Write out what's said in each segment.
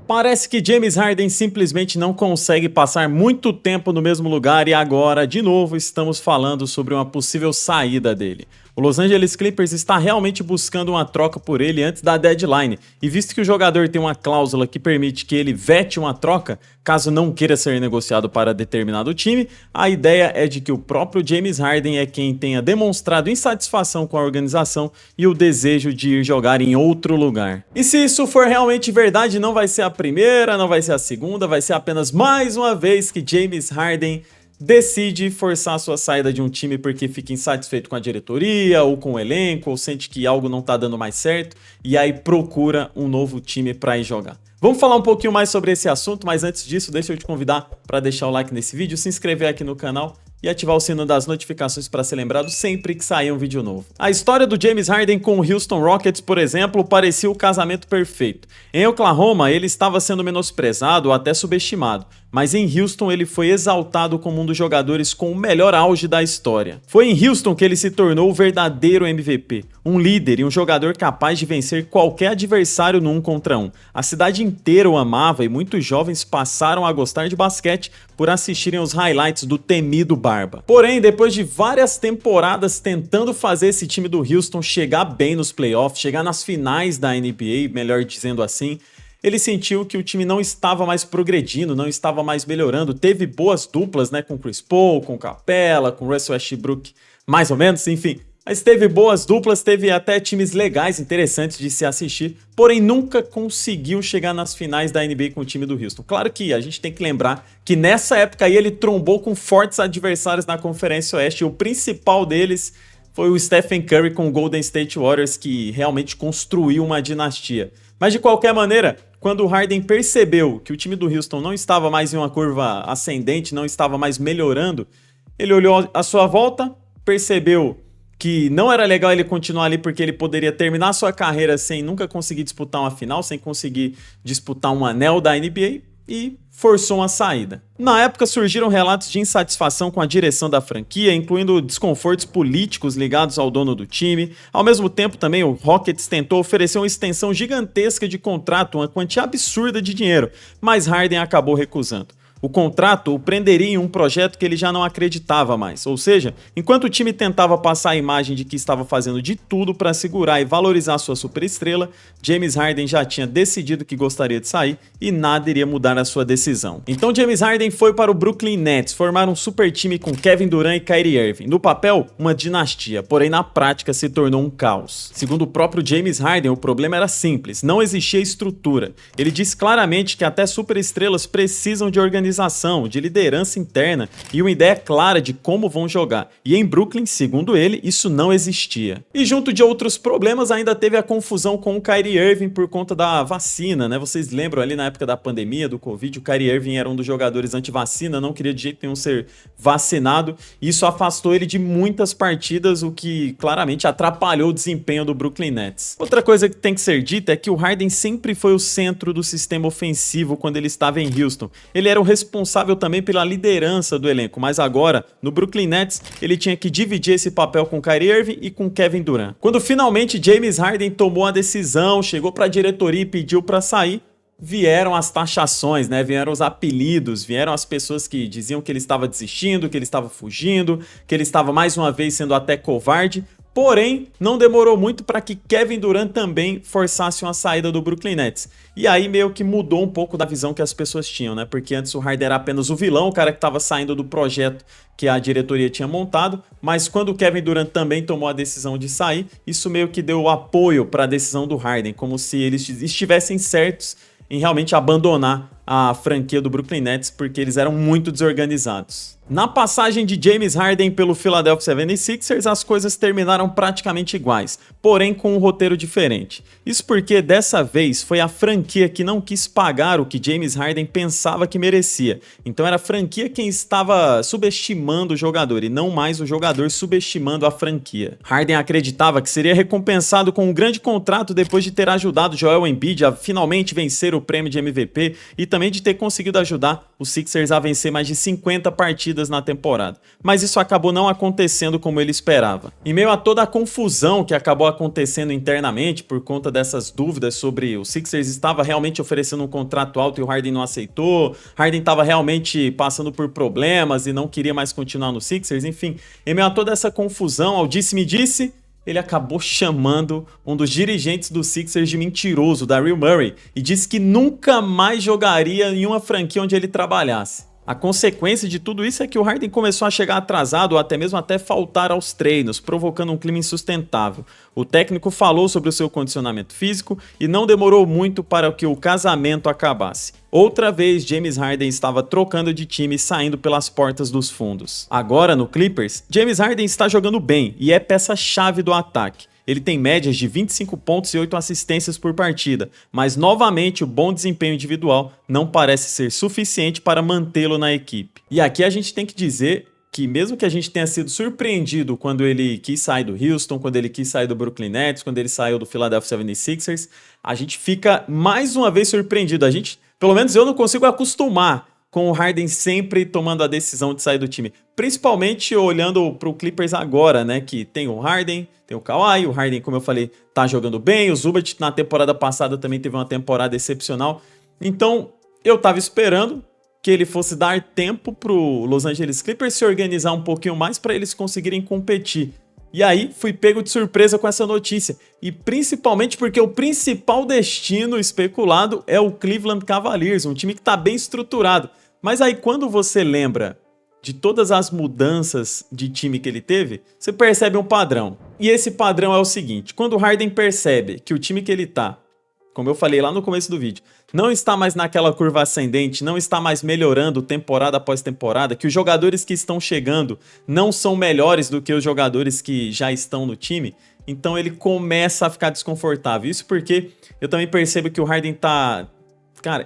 Parece que James Harden simplesmente não consegue passar muito tempo no mesmo lugar e agora, de novo, estamos falando sobre uma possível saída dele. O Los Angeles Clippers está realmente buscando uma troca por ele antes da deadline, e visto que o jogador tem uma cláusula que permite que ele vete uma troca, caso não queira ser negociado para determinado time, a ideia é de que o próprio James Harden é quem tenha demonstrado insatisfação com a organização e o desejo de ir jogar em outro lugar. E se isso for realmente verdade, não vai ser a primeira, não vai ser a segunda, vai ser apenas mais uma vez que James Harden decide forçar sua saída de um time porque fica insatisfeito com a diretoria ou com o elenco ou sente que algo não tá dando mais certo e aí procura um novo time para ir jogar. Vamos falar um pouquinho mais sobre esse assunto, mas antes disso, deixa eu te convidar para deixar o like nesse vídeo, se inscrever aqui no canal e ativar o sino das notificações para ser lembrado sempre que sair um vídeo novo. A história do James Harden com o Houston Rockets, por exemplo, parecia o casamento perfeito. Em Oklahoma, ele estava sendo menosprezado ou até subestimado, mas em Houston ele foi exaltado como um dos jogadores com o melhor auge da história. Foi em Houston que ele se tornou o verdadeiro MVP, um líder e um jogador capaz de vencer qualquer adversário no 1 contra 1. A cidade inteira o amava e muitos jovens passaram a gostar de basquete por assistirem os highlights do temido Barba. Porém, depois de várias temporadas tentando fazer esse time do Houston chegar bem nos playoffs, chegar nas finais da NBA, melhor dizendo assim, ele sentiu que o time não estava mais progredindo, não estava mais melhorando. Teve boas duplas, né, com Chris Paul, com Capela, com Russell Westbrook, mais ou menos, enfim. Mas teve boas duplas, teve até times legais, interessantes de se assistir, porém nunca conseguiu chegar nas finais da NBA com o time do Houston. Claro que a gente tem que lembrar que nessa época aí ele trombou com fortes adversários na Conferência Oeste, e o principal deles foi o Stephen Curry com o Golden State Warriors, que realmente construiu uma dinastia. Mas de qualquer maneira, quando o Harden percebeu que o time do Houston não estava mais em uma curva ascendente, não estava mais melhorando, ele olhou à sua volta, percebeu que não era legal ele continuar ali porque ele poderia terminar sua carreira sem nunca conseguir disputar uma final, sem conseguir disputar um anel da NBA e forçou uma saída. Na época surgiram relatos de insatisfação com a direção da franquia, incluindo desconfortos políticos ligados ao dono do time. Ao mesmo tempo também o Rockets tentou oferecer uma extensão gigantesca de contrato, uma quantia absurda de dinheiro, mas Harden acabou recusando. O contrato o prenderia em um projeto que ele já não acreditava mais, ou seja, enquanto o time tentava passar a imagem de que estava fazendo de tudo para segurar e valorizar sua superestrela, James Harden já tinha decidido que gostaria de sair e nada iria mudar a sua decisão. Então James Harden foi para o Brooklyn Nets formar um super time com Kevin Durant e Kyrie Irving. No papel, uma dinastia, porém na prática se tornou um caos. Segundo o próprio James Harden, o problema era simples, não existia estrutura. Ele disse claramente que até superestrelas precisam de organização, de liderança interna e uma ideia clara de como vão jogar. E em Brooklyn, segundo ele, isso não existia. E junto de outros problemas, ainda teve a confusão com o Kyrie Irving por conta da vacina, né? Vocês lembram ali na época da pandemia, do Covid, o Kyrie Irving era um dos jogadores anti-vacina, não queria de jeito nenhum ser vacinado. E isso afastou ele de muitas partidas, o que claramente atrapalhou o desempenho do Brooklyn Nets. Outra coisa que tem que ser dita é que o Harden sempre foi o centro do sistema ofensivo quando ele estava em Houston. Ele era o responsável também pela liderança do elenco, mas agora, no Brooklyn Nets, ele tinha que dividir esse papel com Kyrie Irving e com Kevin Durant. Quando finalmente James Harden tomou a decisão, chegou para a diretoria e pediu para sair, vieram as taxações, né? Vieram os apelidos, vieram as pessoas que diziam que ele estava desistindo, que ele estava fugindo, que ele estava mais uma vez sendo até covarde. Porém, não demorou muito para que Kevin Durant também forçasse uma saída do Brooklyn Nets. E aí meio que mudou um pouco da visão que as pessoas tinham, né? Porque antes o Harden era apenas o vilão, o cara que estava saindo do projeto que a diretoria tinha montado, mas quando o Kevin Durant também tomou a decisão de sair, isso meio que deu apoio para a decisão do Harden, como se eles estivessem certos em realmente abandonar a franquia do Brooklyn Nets, porque eles eram muito desorganizados. Na passagem de James Harden pelo Philadelphia 76ers, as coisas terminaram praticamente iguais, porém com um roteiro diferente. Isso porque dessa vez foi a franquia que não quis pagar o que James Harden pensava que merecia. Então era a franquia quem estava subestimando o jogador e não mais o jogador subestimando a franquia. Harden acreditava que seria recompensado com um grande contrato depois de ter ajudado Joel Embiid a finalmente vencer o prêmio de MVP e também de ter conseguido ajudar os Sixers a vencer mais de 50 partidas partidas na temporada, mas isso acabou não acontecendo como ele esperava. Em meio a toda a confusão que acabou acontecendo internamente por conta dessas dúvidas sobre o Sixers estava realmente oferecendo um contrato alto e o Harden não aceitou, Harden estava realmente passando por problemas e não queria mais continuar no Sixers, enfim, em meio a toda essa confusão, ao disse-me-disse, ele acabou chamando um dos dirigentes do Sixers de mentiroso, Daryl Morey, e disse que nunca mais jogaria em uma franquia onde ele trabalhasse. A consequência de tudo isso é que o Harden começou a chegar atrasado ou até mesmo faltar aos treinos, provocando um clima insustentável. O técnico falou sobre o seu condicionamento físico e não demorou muito para que o casamento acabasse. Outra vez, James Harden estava trocando de time e saindo pelas portas dos fundos. Agora, no Clippers, James Harden está jogando bem e é peça-chave do ataque. Ele tem médias de 25 pontos e 8 assistências por partida, mas novamente o bom desempenho individual não parece ser suficiente para mantê-lo na equipe. E aqui a gente tem que dizer que mesmo que a gente tenha sido surpreendido quando ele quis sair do Houston, quando ele quis sair do Brooklyn Nets, quando ele saiu do Philadelphia 76ers, a gente fica mais uma vez surpreendido. Pelo menos eu não consigo acostumar com o Harden sempre tomando a decisão de sair do time. Principalmente olhando para o Clippers agora, né? Que tem o Harden, tem o Kawhi, o Harden, como eu falei, tá jogando bem. O Zubac na temporada passada também teve uma temporada excepcional. Então, eu tava esperando que ele fosse dar tempo pro Los Angeles Clippers se organizar um pouquinho mais para eles conseguirem competir. E aí, fui pego de surpresa com essa notícia. E principalmente porque o principal destino especulado é o Cleveland Cavaliers, um time que tá bem estruturado. Mas aí, quando você lembra de todas as mudanças de time que ele teve, você percebe um padrão. E esse padrão é o seguinte: quando o Harden percebe que o time que ele tá, como eu falei lá no começo do vídeo, não está mais naquela curva ascendente, não está mais melhorando temporada após temporada, que os jogadores que estão chegando não são melhores do que os jogadores que já estão no time, então ele começa a ficar desconfortável. Isso porque eu também percebo que o Harden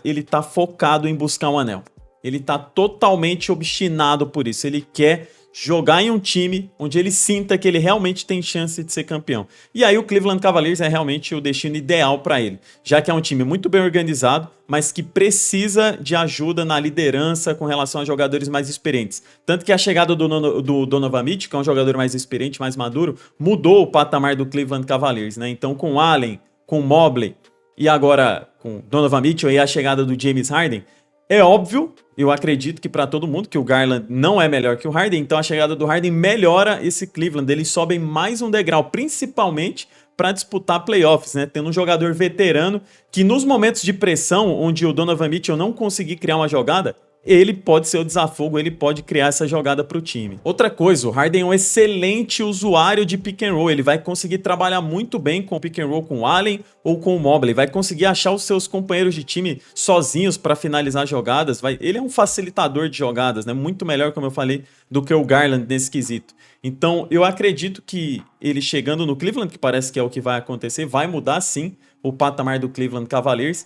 ele tá focado em buscar um anel. Ele tá totalmente obstinado por isso. Ele quer jogar em um time onde ele sinta que ele realmente tem chance de ser campeão. E aí o Cleveland Cavaliers é realmente o destino ideal para ele, já que é um time muito bem organizado, mas que precisa de ajuda na liderança com relação a jogadores mais experientes. Tanto que a chegada do Donovan Mitchell, que é um jogador mais experiente, mais maduro, mudou o patamar do Cleveland Cavaliers, né? Então com Allen, com Mobley e agora com Donovan Mitchell e a chegada do James Harden, é óbvio, eu acredito que para todo mundo, que o Garland não é melhor que o Harden, então a chegada do Harden melhora esse Cleveland, eles sobem mais um degrau, principalmente para disputar playoffs, né? Tendo um jogador veterano que nos momentos de pressão, onde o Donovan Mitchell não conseguir criar uma jogada, ele pode ser o desafogo, ele pode criar essa jogada para o time. Outra coisa, o Harden é um excelente usuário de pick and roll, ele vai conseguir trabalhar muito bem com o pick and roll com o Allen ou com o Mobley, vai conseguir achar os seus companheiros de time sozinhos para finalizar jogadas, ele é um facilitador de jogadas, né? Muito melhor, como eu falei, do que o Garland nesse quesito. Então, eu acredito que ele chegando no Cleveland, que parece que é o que vai acontecer, vai mudar sim o patamar do Cleveland Cavaliers.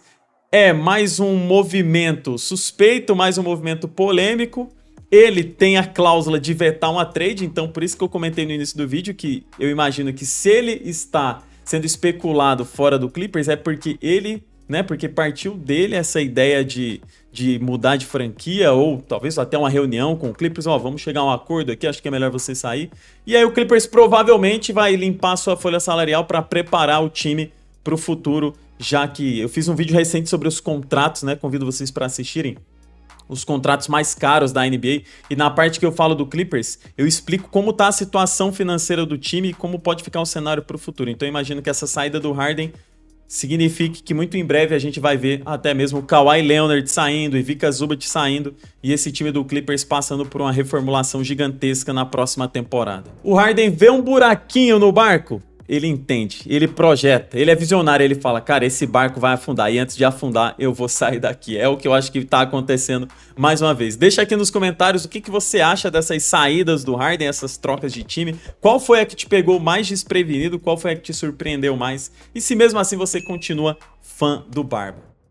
É mais um movimento suspeito, mais um movimento polêmico. Ele tem a cláusula de vetar uma trade, então por isso que eu comentei no início do vídeo que eu imagino que se ele está sendo especulado fora do Clippers é porque porque partiu dele essa ideia de mudar de franquia ou talvez até uma reunião com o Clippers, vamos chegar a um acordo aqui, acho que é melhor você sair. E aí o Clippers provavelmente vai limpar sua folha salarial para preparar o time para o futuro, já que eu fiz um vídeo recente sobre os contratos, né? Convido vocês para assistirem os contratos mais caros da NBA, e na parte que eu falo do Clippers, eu explico como tá a situação financeira do time e como pode ficar o cenário para o futuro. Então eu imagino que essa saída do Harden signifique que muito em breve a gente vai ver até mesmo o Kawhi Leonard saindo, Ivica Zubac saindo e esse time do Clippers passando por uma reformulação gigantesca na próxima temporada. O Harden vê um buraquinho no barco, ele entende, ele projeta, ele é visionário, ele fala, cara, esse barco vai afundar e antes de afundar eu vou sair daqui. É o que eu acho que tá acontecendo mais uma vez. Deixa aqui nos comentários o que você acha dessas saídas do Harden, essas trocas de time. Qual foi a que te pegou mais desprevenido? Qual foi a que te surpreendeu mais? E se mesmo assim você continua fã do Barba?